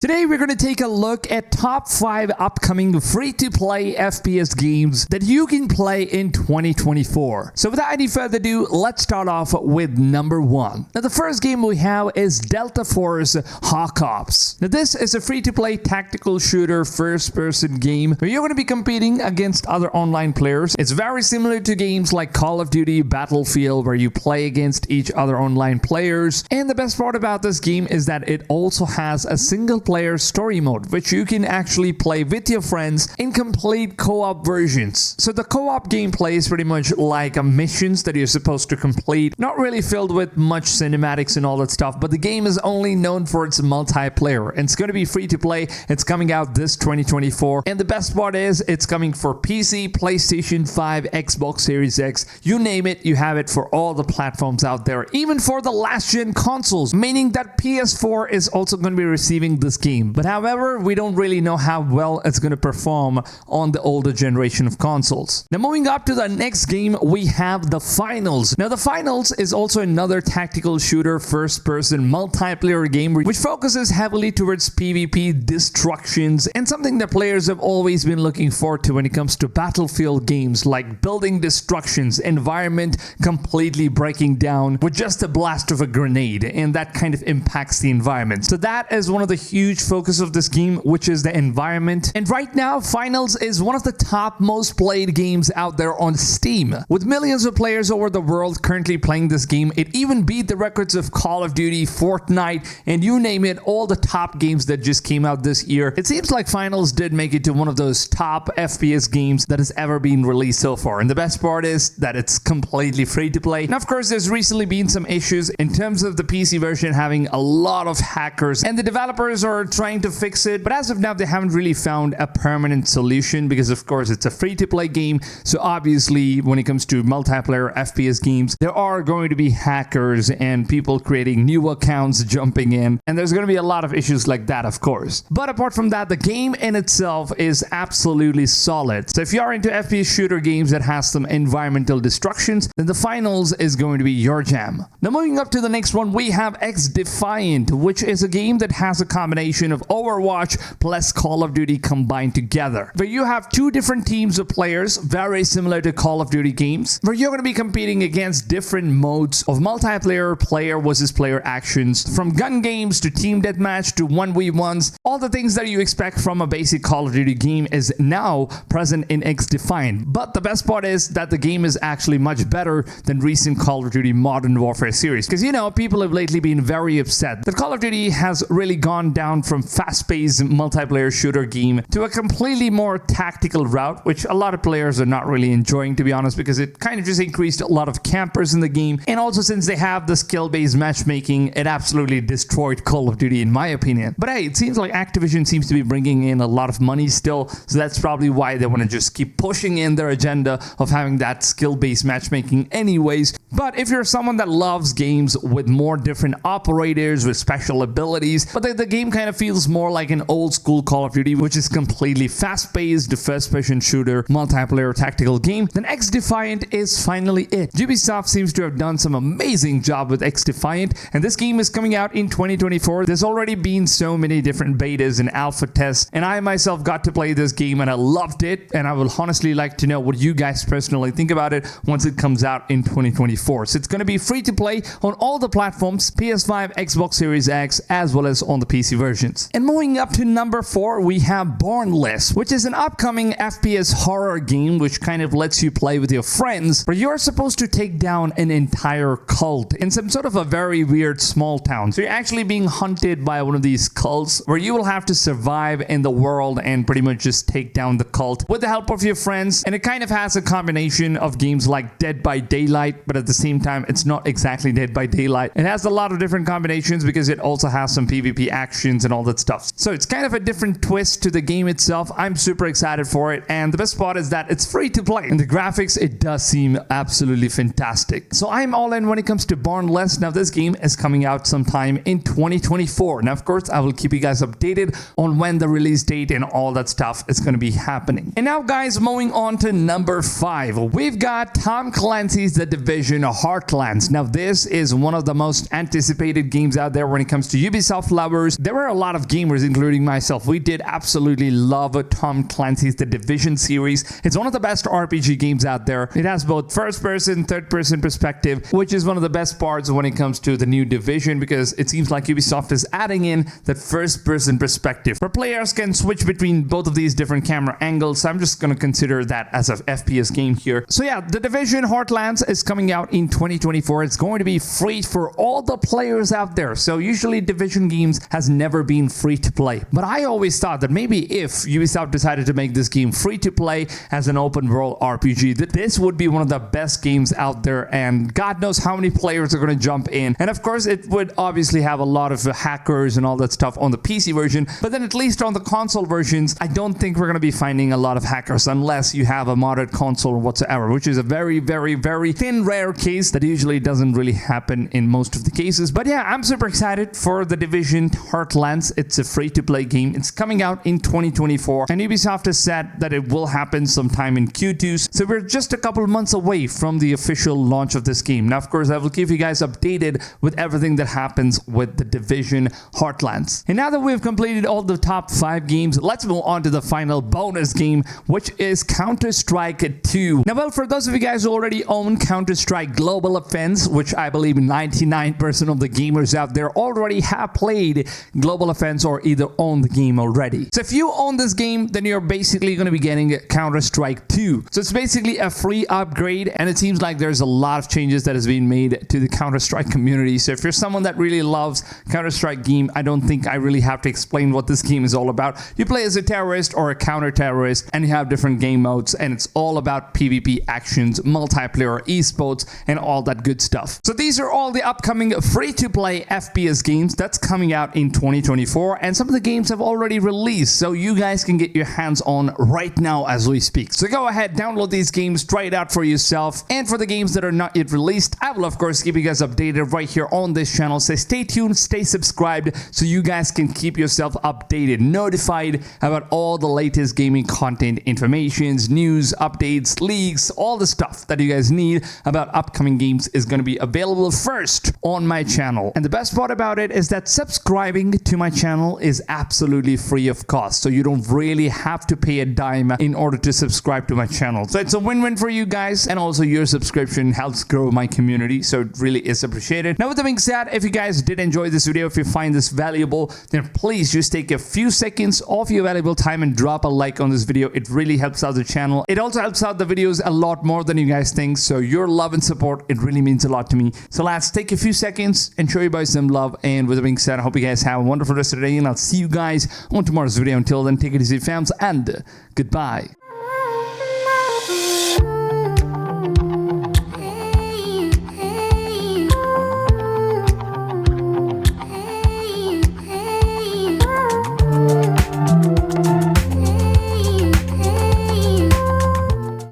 Today we're going to take a look at top 5 upcoming free-to-play FPS games that you can play in 2024. So without any further ado, let's start off with number 1. Now the first game we have is Delta Force Hawk Ops. Now this is a free-to-play tactical shooter first-person game where you're going to be competing against other online players. It's very similar to games like Call of Duty, Battlefield, where you play against each other online players. And the best part about this game is that it also has a single player story mode, which you can actually play with your friends in complete co-op versions. So the co-op gameplay is pretty much like missions that you're supposed to complete, not really filled with much cinematics and all that stuff, but the game is only known for its multiplayer, and it's going to be free to play. It's coming out this 2024, and the best part is it's coming for PC, PlayStation 5, Xbox Series X, you name it, you have it for all the platforms out there, even for the last gen consoles, meaning that PS4 is also going to be receiving this game. But however, we don't really know how well it's going to perform on the older generation of consoles. Now moving up to the next game, we have The Finals. Now The Finals is also another tactical shooter first-person multiplayer game which focuses heavily towards PvP, destructions, and something that players have always been looking forward to when it comes to Battlefield games, like building destructions, environment completely breaking down with just a blast of a grenade, and that kind of impacts the environment. So that is one of the huge focus of this game, which is the environment. And right now, Finals is one of the top most played games out there on Steam. With millions of players over the world currently playing this game, it even beat the records of Call of Duty, Fortnite, and you name it, all the top games that just came out this year. It seems like Finals did make it to one of those top FPS games that has ever been released so far. And the best part is that it's completely free to play. Now, of course, there's recently been some issues in terms of the PC version having a lot of hackers, and the developers are trying to fix it, but as of now they haven't really found a permanent solution because of course it's a free-to-play game. So obviously when it comes to multiplayer FPS games, there are going to be hackers and people creating new accounts jumping in, and there's going to be a lot of issues like that, of course. But apart from that, the game in itself is absolutely solid. So if you are into FPS shooter games that has some environmental destructions, then The Finals is going to be your jam. Now moving up to the next one, we have Xdefiant, which is a game that has a combination of Overwatch plus Call of Duty combined together, where you have two different teams of players, very similar to Call of Duty games, where you're going to be competing against different modes of multiplayer, player versus player actions, from gun games to team deathmatch to 1v1s. All the things that you expect from a basic Call of Duty game is now present in Xdefiant. But the best part is that the game is actually much better than recent Call of Duty Modern Warfare series, because you know, people have lately been very upset that Call of Duty has really gone down from fast-paced multiplayer shooter game to a completely more tactical route, which a lot of players are not really enjoying, to be honest, because it kind of just increased a lot of campers in the game. And also, since they have the skill-based matchmaking, it absolutely destroyed Call of Duty in my opinion. But hey, it seems like Activision seems to be bringing in a lot of money still, so that's probably why they want to just keep pushing in their agenda of having that skill-based matchmaking anyways. But if you're someone that loves games with more different operators with special abilities, but the game kind of feels more like an old school Call of Duty, which is completely fast-paced first-person shooter multiplayer tactical game, then Xdefiant is finally it. Ubisoft seems to have done some amazing job with Xdefiant, and this game is coming out in 2024. There's already been so many different betas and alpha tests, and I myself got to play this game and I loved it, and I will honestly like to know what you guys personally think about it once it comes out in 2024. So it's going to be free to play on all the platforms, PS5, Xbox Series X, as well as on the PC versions. And moving up to number 4, we have Bornless, which is an upcoming FPS horror game which kind of lets you play with your friends, where you're supposed to take down an entire cult in some sort of a very weird small town. So you're actually being hunted by one of these cults where you will have to survive in the world and pretty much just take down the cult with the help of your friends. And it kind of has a combination of games like Dead by Daylight, but at the same time it's not exactly Dead by Daylight. It has a lot of different combinations because it also has some PvP actions and all that stuff. So it's kind of a different twist to the game itself. I'm super excited for it, and the best part is that it's free to play. And the graphics, it does seem absolutely fantastic. So I'm all in when it comes to Bornless. Now this game is coming out sometime in 2024. Now of course I will keep you guys updated on when the release date and all that stuff is going to be happening. And now guys, moving on to number 5, we've got Tom Clancy's The Division Division Heartlands. Now, this is one of the most anticipated games out there when it comes to Ubisoft lovers. There were a lot of gamers, including myself. We did absolutely love Tom Clancy's The Division series. It's one of the best RPG games out there. It has both first-person, third-person perspective, which is one of the best parts when it comes to the new Division, because it seems like Ubisoft is adding in that first-person perspective, where players can switch between both of these different camera angles. So I'm just going to consider that as an FPS game here. So yeah, The Division Heartlands is coming out in 2024. It's going to be free for all the players out there. So usually Division games has never been free to play. But I always thought that maybe if Ubisoft decided to make this game free to play as an open world RPG, that this would be one of the best games out there, and God knows how many players are going to jump in. And of course, it would obviously have a lot of hackers and all that stuff on the PC version, but then at least on the console versions, I don't think we're going to be finding a lot of hackers unless you have a modded console whatsoever, which is a very, very, very thin, rare case that usually doesn't really happen in most of the cases. But yeah, I'm super excited for The Division Heartlands. It's a free-to-play game. It's coming out in 2024, and Ubisoft has said that it will happen sometime in Q2, so we're just a couple months away from the official launch of this game. Now, of course, I will keep you guys updated with everything that happens with The Division Heartlands. And now that we've completed all the top 5 games, let's move on to the final bonus game, which is Counter-Strike 2. Now, well, for those of you guys who already own Counter-Strike Global Offense, which I believe 99% of the gamers out there already have played Global Offense or either own the game already. So if you own this game, then you're basically going to be getting Counter-Strike 2. So it's basically a free upgrade, and it seems like there's a lot of changes that has been made to the Counter-Strike community. So if you're someone that really loves Counter-Strike game, I don't think I really have to explain what this game is all about. You play as a terrorist or a counter-terrorist, and you have different game modes, and it's all about PvP actions, multiplayer, esports, and all that good stuff. So these are all the upcoming free-to-play FPS games that's coming out in 2024, and some of the games have already released, so you guys can get your hands on right now as we speak. So go ahead, download these games, try it out for yourself, and for the games that are not yet released, I will of course keep you guys updated right here on this channel. So stay tuned, stay subscribed, so you guys can keep yourself updated, notified about all the latest gaming content, informations, news, updates, leaks, all the stuff that you guys need about upcoming games is going to be available first on my channel. And the best part about it is that subscribing to my channel is absolutely free of cost, so you don't really have to pay a dime in order to subscribe to my channel. So it's a win-win for you guys, and also your subscription helps grow my community, so it really is appreciated. Now, with that being said, if you guys did enjoy this video, if you find this valuable, then please just take a few seconds of your valuable time and drop a like on this video. It really helps out the channel. It also helps out the videos a lot more than you guys think, so your love and support, it really means a lot to me. So let's take a few seconds and show you guys some love. And with that being said, I hope you guys have a wonderful rest of the day, and I'll see you guys on tomorrow's video. Until then, take it easy, fams, and goodbye.